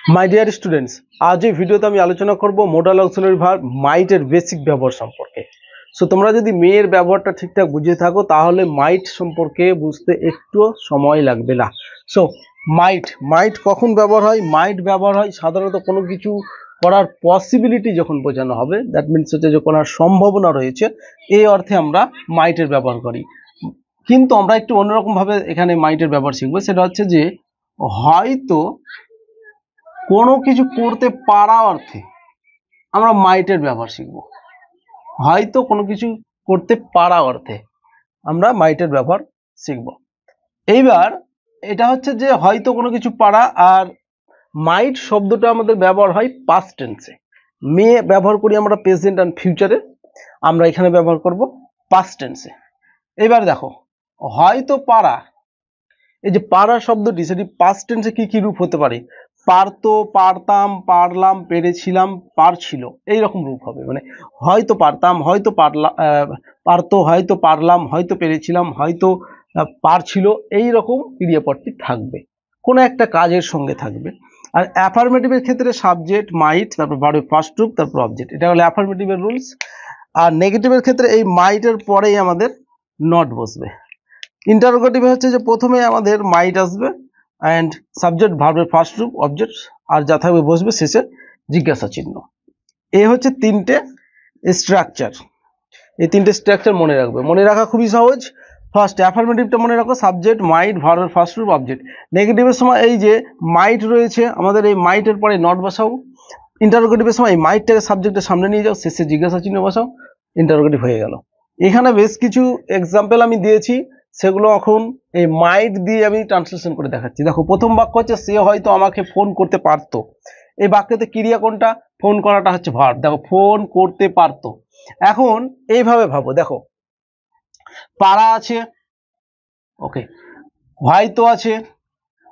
My dear students, আজ এই ভিডিওতে আমি আলোচনা করব মডাল অক্সিলারি ভার্ব মাইটের বেসিক ব্যবহার সম্পর্কে। সো তোমরা যদি মেয়ের ব্যবহারটা ঠিকঠাক বুঝে থাকো তাহলে মাইট সম্পর্কে বুঝতে একটু সময় লাগবে না। সো মাইট মাইট কখন ব্যবহার হয়? মাইট ব্যবহার হয় সাধারণত কোনো কিছু করার পসিবিলিটি যখন বোঝানো হবে, দ্যাট মিনস হচ্ছে যে করার সম্ভাবনা রয়েছে, এই অর্থে আমরা মাইটের ব্যবহার করি। কিন্তু আমরা একটু অন্যরকম ভাবে এখানে মাইটের ব্যবহার শিখবো, সেটা হচ্ছে যে হয়তো কোনো কিছু করতে পারা অর্থে আমরা মাইটের ব্যবহার শিখব। হয়তো কোনো কিছু করতে পারা অর্থে আমরা মাইটের ব্যবহার শিখব। এইবার এটা হচ্ছে যে হয়তো কোনো কিছু পারা, আর মাইট শব্দটা আমাদের ব্যবহার হয় পাস্ট টেন্সে। মেয়ে ব্যবহার করি আমরা প্রেজেন্ট অ্যান্ড ফিউচারে, আমরা এখানে ব্যবহার করব পাস্ট টেন্সে। এবার দেখো, হয়তো পারা, এই যে পারা শব্দটি, সেটি পাস্ট টেন্সে কি কি রূপ হতে পারে? পারতো, পারতাম, পারলাম, পেরেছিলাম, পারছিল, এইরকম রূপ হবে। মানে হয়তো পারতাম, হয়তো পারতো, হয়তো পারলাম, হয়তো পেরেছিলাম, হয়তো পারছিল, এইরকম ক্রিয়াপদটি থাকবে, কোনো একটা কাজের সঙ্গে থাকবে। আর অ্যাফার্মেটিভের ক্ষেত্রে সাবজেক্ট মাইট, তারপর ভার্বের ফার্স্ট রূপ, তারপর অবজেক্ট, এটা হলো অ্যাফার্মেটিভের রুলস। আর নেগেটিভের ক্ষেত্রে এই মাইটের পরেই আমাদের নট বসবে। ইন্টারোগেটিভে হচ্ছে যে প্রথমে আমাদের মাইট আসবে অ্যান্ড সাবজেক্ট, ভার্বের ফার্স্ট রূপ, অবজেক্ট, আর যা থাকবে বসবে শেষে জিজ্ঞাসা চিহ্ন। এই হচ্ছে তিনটে স্ট্রাকচার। এই তিনটে স্ট্রাকচার মনে রাখবে, মনে রাখা খুবই সহজ। ফার্স্ট অ্যাফার্মেটিভটা মনে রাখো, সাবজেক্ট, মাইট, ভার্বের ফার্স্ট রূপ, অবজেক্ট। নেগেটিভের সময় এই যে মাইট রয়েছে আমাদের, এই মাইটের পরে নট বসাও। ইন্টারোগেটিভের সময় এই মাইটটাকে সাবজেক্টের সামনে নিয়ে যাও, শেষে জিজ্ঞাসা চিহ্ন বসাও, ইন্টারোগেটিভ হয়ে গেল। এখানে বেশ কিছু এক্সাম্পল আমি দিয়েছি, সেগুলো এখন এই মাইট দিয়ে আমি ট্রান্সলেশন করে দেখাচ্ছি। দেখো, প্রথম বাক্য হচ্ছে সে হয়তো আমাকে ফোন করতে পারতো। এই বাক্যতে ক্রিয়া কোনটা? ফোন করাটা হচ্ছে ভার্ব। দেখো, ফোন করতে পারতো। এখন এইভাবে ভাবো, দেখো পারা আছে, ওকে, হয়তো আছে,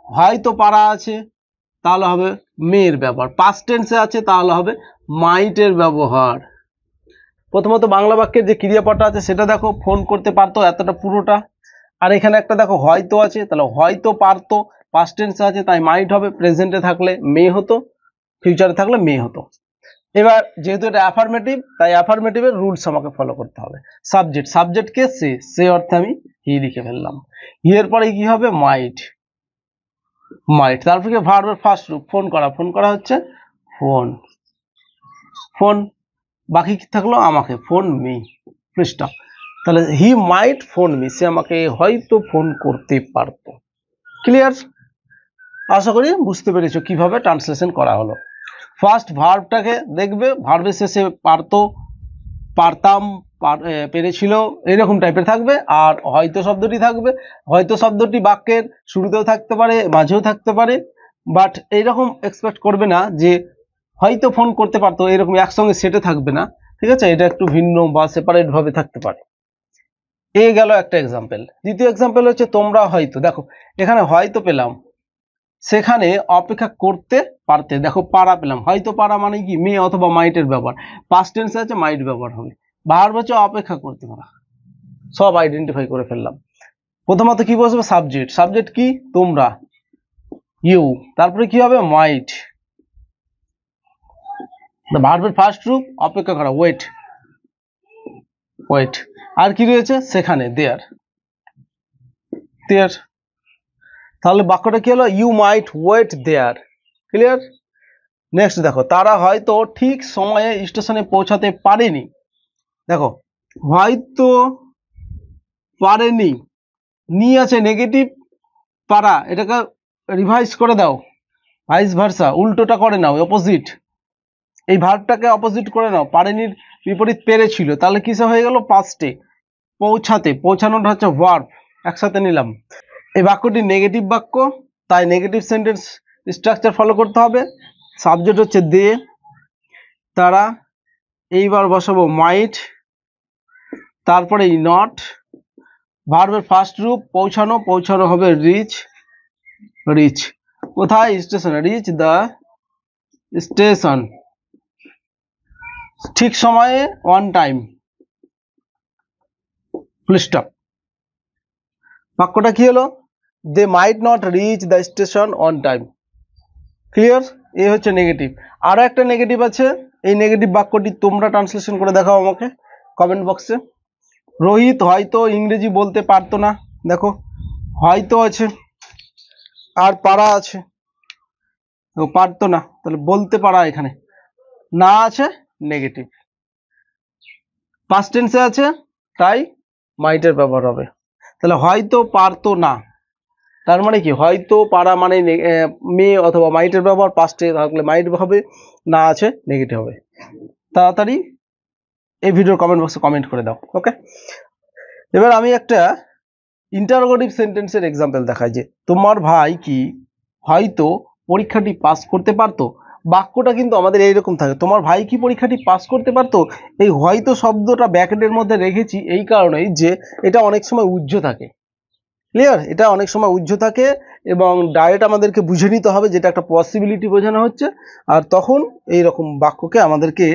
হয়তো পারা আছে, তাহলে হবে মেয়ের ব্যবহার। পাস্ট টেন্সে আছে, তাহলে হবে মাইটের ব্যবহার। প্রথমত বাংলা বাক্যের যে ক্রিয়াপদটা আছে সেটা দেখো, ফোন করতে পারতো, এতটা পুরোটা। আর এখানে একটা দেখো হয়তো আছে, তাহলে হয়তো পারতো, পাস্ট টেন্সে আছে তাই মাইট হবে, প্রেজেন্টে থাকলে মেয়ে হতো, ফিউচারে থাকলে মেয়ে হতো। এবার যেহেতু এটা অ্যাফার্মেটিভ, তাই অ্যাফার্মেটিভের রুলস আমাকে ফলো করতে হবে। সাবজেক্ট, সাবজেক্টকে সে অর্থে আমি হি লিখে ফেললাম। হি এর পরে কি হবে? মাইট, মাইট। তারপরে ভার্বের ফার্স্ট রূপ, ফোন করা, ফোন করা হচ্ছে ফোন, ফোন। বাকি কি থাকলো? আমাকে, ফোন মি, পৃষ্ঠা। তাহলে হি মাইট ফোন মি, সে আমাকে হয়তো ফোন করতে পারতো। ক্লিয়ার? আশা করি বুঝতে পেরেছো কিভাবে ট্রান্সলেশন করা হলো। ফার্স্ট ভার্বটাকে দেখবে, ভার্বের শেষে পারতো, পারতাম, পেরেছিল, এরকম টাইপের থাকবে। আর হয়তো শব্দটি থাকবে। হয়তো শব্দটি বাক্যের শুরুতেও থাকতে পারে, মাঝেও থাকতে পারে, বাট এইরকম এক্সপেক্ট করবে না যে হয়তো ফোন করতে পারতো এরকম একসঙ্গে সেটে থাকবে না, ঠিক আছে? এটা একটু ভিন্ন বা সেপারেট ভাবে থাকতে পারে। এই গেল একটা এক্সাম্পল। দ্বিতীয় এক্সাম্পল হচ্ছে তোমরা হয়তো, দেখো এখানে হয়তো পেলাম, সেখানে অপেক্ষা করতে পারতে, দেখো পারা পেলাম। হয়তো পারা মানে কি? মেয়ে অথবা মাইটের ব্যবহার। পাস্ট টেন্সে আছে, মাইট ব্যবহার হবে। ভার্ব হচ্ছে অপেক্ষা করতে পারা। সব আইডেন্টিফাই করে ফেললাম। প্রথমত কি বসবে? সাবজেক্ট। সাবজেক্ট কি? তোমরা, ইউ। তারপরে কি হবে? মাইট। ভার্বের ফার্স্ট রূপ অপেক্ষা করা, ওয়েট, ওয়েট। আর কি রয়েছে? সেখানে, দেয়ার, দেয়ার। তাহলে বাক্যটা কি হলো? You might wait there. Clear? Next দেখো, তারা হয়তো ঠিক সময়ে স্টেশনে পৌঁছাতে পারেনি। দেখো, হয়তো পারেনি, নি আছে নেগেটিভ, পারা, এটাকে রিভাইজ করে দাও, ভাইস ভার্সা, উল্টোটা করে নাও, অপোজিট। এই ভার্বটাকে অপোজিট করে নাও, পারেনির বিপরীত পেরেছিল, তাহলে কিসে হয়ে গেল? পাস্টে। পৌঁছাতে, পৌঁছানোটা হচ্ছে ভার্ব, একসাথে নিলাম। এই বাক্যটি নেগেটিভ বাক্য, তাই নেগেটিভ সেন্টেন্স স্ট্রাকচার ফলো করতে হবে। সাবজেক্ট হচ্ছে দে, তারা। এইবার বসাবো মাইট, তারপরে নট। ভার্বের ফার্স্ট রূপ পৌঁছানো, পৌঁছানো হবে রিচ, রিচ। কোথায়? স্টেশন, রিচ দ্য স্টেশন, ঠিক সময়ে, অন টাইম, ফুল স্টপ। বাক্যটা কি হলো? They might not reach the station on time. Clear? এই হচ্ছে নেগেটিভ। আরো একটা নেগেটিভ আছে, এই নেগেটিভ বাক্যটি তোমরা ট্রান্সলেশন করে দেখাও আমাকে কমেন্ট বক্সে। রোহিত হয়তো ইংরেজি বলতে পারতো না, দেখো হয়তো আছে আর পারা আছে, পারতো না, তাহলে বলতে পারা, এখানে না আছে নেগেটিভ, পাস্ট টেন্সে আছে তাই মাইটের ব্যবহার হবে। তাহলে হয়তো পারতো না, তার মানে কি হয়তো পারা মানে মেয়ে অথবা মাইটের ব্যবহার পাস্টে থাকলে মাইট হবে, না আছে নেগেটিভ হবে। তাড়াতাড়ি এই ভিডিওর কমেন্ট বক্সে কমেন্ট করে দাও। ওকে, এবার আমি একটা ইন্টারোগেটিভ সেন্টেন্সের এক্সাম্পল দেখাই যে তোমার ভাই কি হয়তো পরীক্ষাটি পাস করতে পারতো। বাক্যটা কিন্তু আমাদের এইরকম থাকে, তোমার ভাই কি পরীক্ষাটি পাস করতে পারতো। এই হয়তো শব্দটা ব্র্যাকেটের মধ্যে রেখেছি এই কারণেই যে এটা অনেক সময় উহ্য থাকে। ক্লিয়ার, এটা অনেক সময় উহ্য থাকে এবং ডাইরেক্ট আমাদেরকে বুঝে নিতে হবে যেটা একটা পসিবিলিটি বোঝানো হচ্ছে, আর তখন এই রকম বাক্যকে আমাদেরকে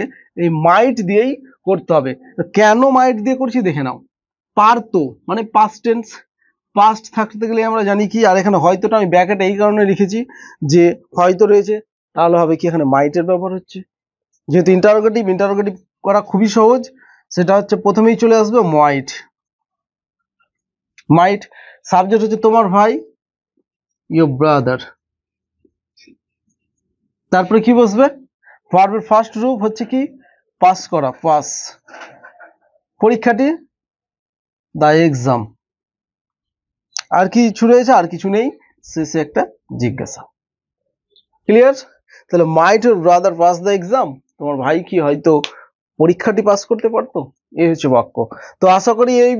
এই মাইট দিয়েই করতে হবে। কেন মাইট দিয়ে করছি দেখে নাও। পারতো মানে পাস্ট টেন্স, পাস্ট থাকতে গেলে আমরা জানি কি, আর এখানে হয়তোটা আমি ব্র্যাকেট এই কারণে লিখেছি যে হয়তো রয়েছে, তাহলে হবে কি এখানে মাইটের ব্যবহার হচ্ছে। যেহেতু ইন্টারোগেটিভ করা খুবই সহজ, সেটা হচ্ছে প্রথমেই চলে আসবে মাইট। মাইট সাবজেক্ট হচ্ছে তোমার ভাই, ইয়োর ব্রাদার, তারপরে কি বসবে, ভার্বের ফার্স্ট রূপ হচ্ছে কি পাস করা, পাস, পরীক্ষাটি দা এক্সাম, আর কিছু রয়েছে, আর কিছু নেই, শেষে একটা জিজ্ঞাসা। ক্লিয়ার, তাহলে might your brother pass the exam, তোমার ভাই কি হয়তো পরীক্ষাটি পাস করতে পারতো, এই হচ্ছে বাক্য। তো আশা করি এই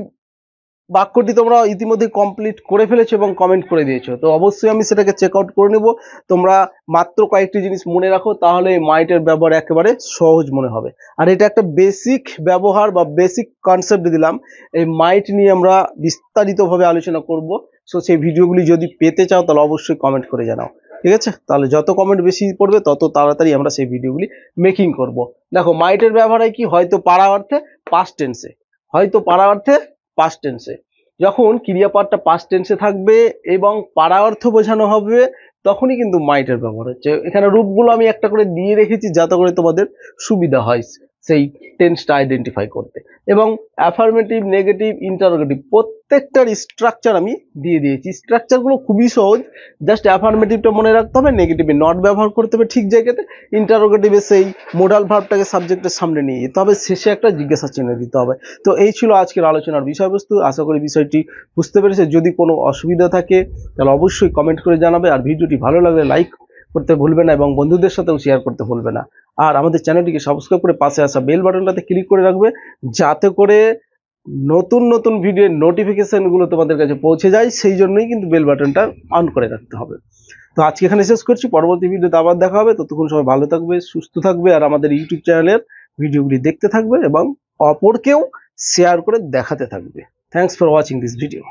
বাক্যটি তোমরা ইতিমধ্যে কমপ্লিট করে ফেলেছো এবং কমেন্ট করে দিয়েছো, তো অবশ্যই আমি সেটাকে চেক আউট করে নেব। তোমরা মাত্র কয়েকটি জিনিস মনে রাখো, তাহলে এই মাইটের ব্যবহার একেবারে সহজ মনে হবে। আর এটা একটা বেসিক ব্যবহার বা বেসিক কনসেপ্ট দিলাম, এই মাইট নিয়ে আমরা বিস্তারিতভাবে আলোচনা করব। সো সেই ভিডিওগুলি যদি পেতে চাও তাহলে অবশ্যই কমেন্ট করে জানাও, ঠিক আছে? তাহলে যত কমেন্ট বেশি পড়বে তত তাড়াতাড়ি আমরা সেই ভিডিওগুলি মেকিং করব। দেখো মাইটের ব্যবহার হয় কি, হয়তো পারা অর্থে পাস্ট টেন্সে, হয়তো পারা অর্থে পাস্ট টেন্সে, যখন ক্রিয়াপদটা পাস্ট টেন্সে থাকবে এবং পারা অর্থ বোঝানো হবে তখনই কিন্তু মাইটের ব্যবহার হচ্ছে। এখানে রূপগুলো আমি একটা করে দিয়ে রেখেছি যাতে করে তোমাদের সুবিধা হয় সেই টেন্সটা আইডেন্টিফাই করতে। এবং অ্যাফার্মেটিভ, নেগেটিভ, ইন্টারোগেটিভ প্রত্যেকটার স্ট্রাকচার আমি দিয়ে দিয়েছি। স্ট্রাকচারগুলো খুবই সহজ, জাস্ট অ্যাফার্মেটিভটা মনে রাখতে হবে, নেগেটিভে নট ব্যবহার করতে হবে ঠিক জায়গাতে, ইন্টারোগেটিভে সেই মোডাল ভার্বটাকে সাবজেক্টের সামনে নিয়ে যেতে হবে, শেষে একটা জিজ্ঞাসা চিহ্ন দিতে হবে। তো এই ছিল আজকের আলোচনার বিষয়বস্তু, আশা করি বিষয়টি বুঝতে পেরেছে। যদি কোনো অসুবিধা থাকে তাহলে অবশ্যই কমেন্ট করে জানাবে, আর ভিডিওটি ভালো লাগলে লাইক করতে ভুলবে না এবং বন্ধুদের সাথেও শেয়ার করতে ভুলবে না। আর আমাদের চ্যানেলটিকে সাবস্ক্রাইব করে পাশে আসা বেল বাটনটাতে ক্লিক করে রাখবে যাতে করে নতুন নতুন ভিডিওর নোটিফিকেশনগুলো তোমাদের কাছে পৌঁছে যায়, সেই জন্যই কিন্তু বেল বাটনটা অন করে রাখতে হবে। তো আজকে এখানে শেষ করছি, পরবর্তী ভিডিওতে আবার দেখা হবে। ততক্ষণ সবাই ভালো থাকবে, সুস্থ থাকবে, আর আমাদের ইউটিউব চ্যানেলের ভিডিওগুলি দেখতে থাকবে এবং অপরকেও শেয়ার করে দেখাতে থাকবে। Thanks for watching this video.